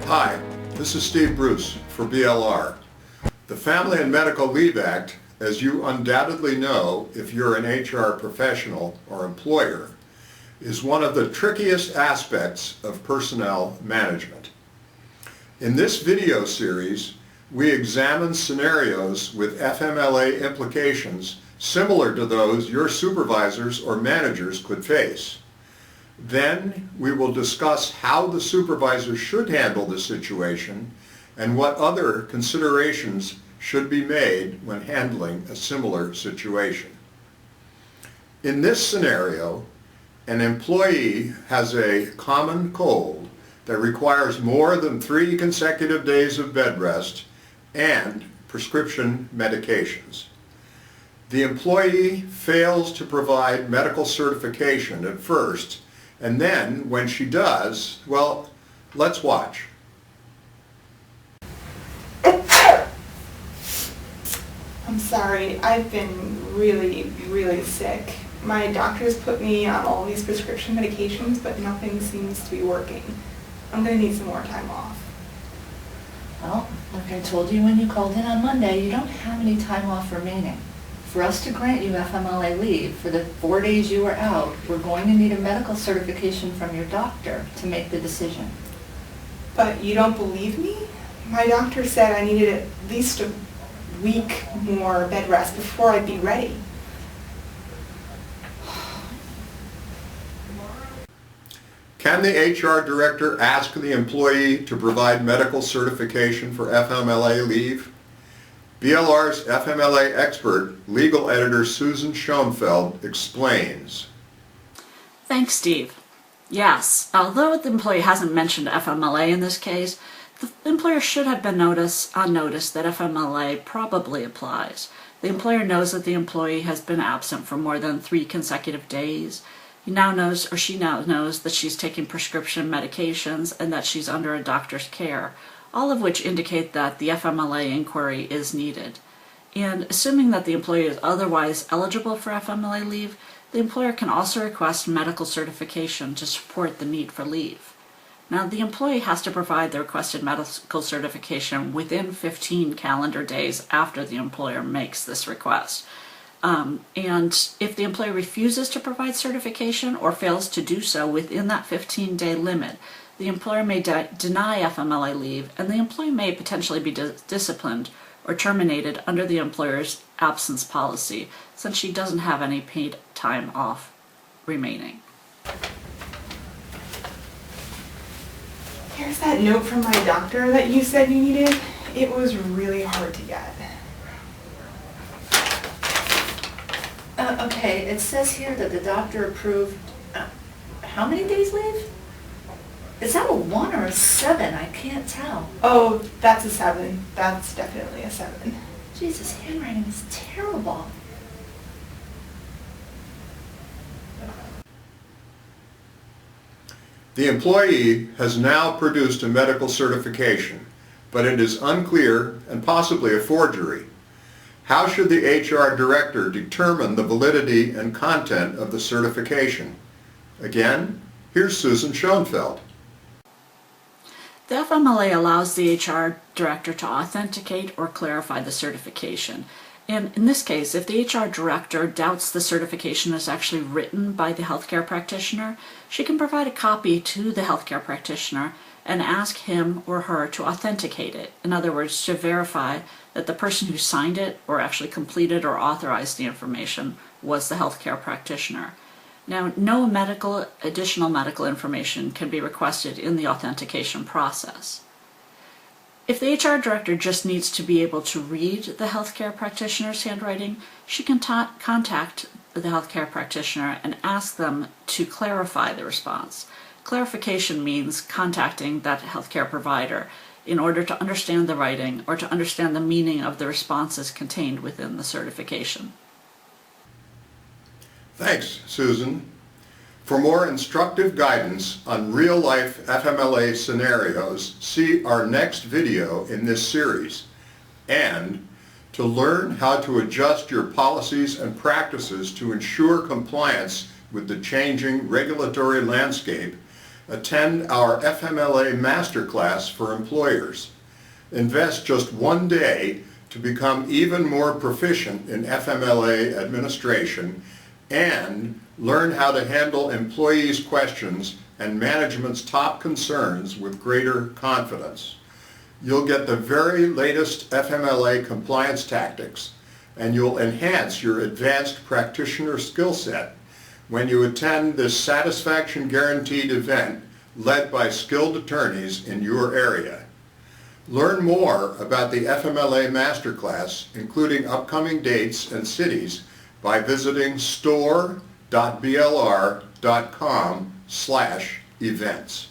Hi, this is Steve Bruce for BLR. The Family and Medical Leave Act, as you undoubtedly know if you're an HR professional or employer, is one of the trickiest aspects of personnel management. In this video series, we examine scenarios with FMLA implications similar to those your supervisors or managers could face. Then we will discuss how the supervisor should handle the situation and what other considerations should be made when handling a similar situation. In this scenario, an employee has a common cold that requires more than 3 consecutive days of bed rest and prescription medications. The employee fails to provide medical certification at first, and then when she does, well, let's watch. I'm sorry, I've been really sick. My doctor's put me on all these prescription medications, but nothing seems to be working. I'm going to need some more time off. Well, like I told you when you called in on Monday, you don't have any time off remaining. For us to grant you FMLA leave for the 4 days you were out, we're going to need a medical certification from your doctor to make the decision. But you don't believe me? My doctor said I needed at least a week more bed rest before I'd be ready. Can the HR director ask the employee to provide medical certification for FMLA leave? BLR's FMLA expert, legal editor Susan Schoenfeld, explains. Thanks, Steve. Yes, although the employee hasn't mentioned FMLA in this case, the employer should have been on notice that FMLA probably applies. The employer knows that the employee has been absent for more than 3 consecutive days. She now knows that she's taking prescription medications and that she's under a doctor's care, all of which indicate that the FMLA inquiry is needed. And assuming that the employee is otherwise eligible for FMLA leave, the employer can also request medical certification to support the need for leave. Now, the employee has to provide the requested medical certification within 15 calendar days after the employer makes this request. And if the employer refuses to provide certification or fails to do so within that 15-day limit, the employer may deny FMLA leave, and the employee may potentially be disciplined or terminated under the employer's absence policy, since she doesn't have any paid time off remaining. Here's that note from my doctor that you said you needed. It was really hard to get. Okay, it says here that the doctor approved, how many days leave? Is that a 1 or a 7? I can't tell. Oh, that's a 7. That's definitely a 7. Jesus, handwriting is terrible. The employee has now produced a medical certification, but it is unclear and possibly a forgery. How should the HR director determine the validity and content of the certification? Again, here's Susan Schoenfeld. The FMLA allows the HR director to authenticate or clarify the certification. And in this case, if the HR director doubts the certification is actually written by the healthcare practitioner, she can provide a copy to the healthcare practitioner and ask him or her to authenticate it. In other words, to verify that the person who signed it or actually completed or authorized the information was the healthcare practitioner. Now, no additional medical information can be requested in the authentication process. If the HR director just needs to be able to read the healthcare practitioner's handwriting, she can contact the healthcare practitioner and ask them to clarify the response. Clarification means contacting that healthcare provider in order to understand the writing or to understand the meaning of the responses contained within the certification. Thanks, Susan. For more instructive guidance on real-life FMLA scenarios, see our next video in this series. And to learn how to adjust your policies and practices to ensure compliance with the changing regulatory landscape, attend our FMLA Masterclass for employers. Invest just one day to become even more proficient in FMLA administration and learn how to handle employees' questions and management's top concerns with greater confidence. You'll get the very latest FMLA compliance tactics, and you'll enhance your advanced practitioner skill set when you attend this satisfaction guaranteed event led by skilled attorneys in your area. Learn more about the FMLA Masterclass, including upcoming dates and cities, by visiting store.blr.com/events.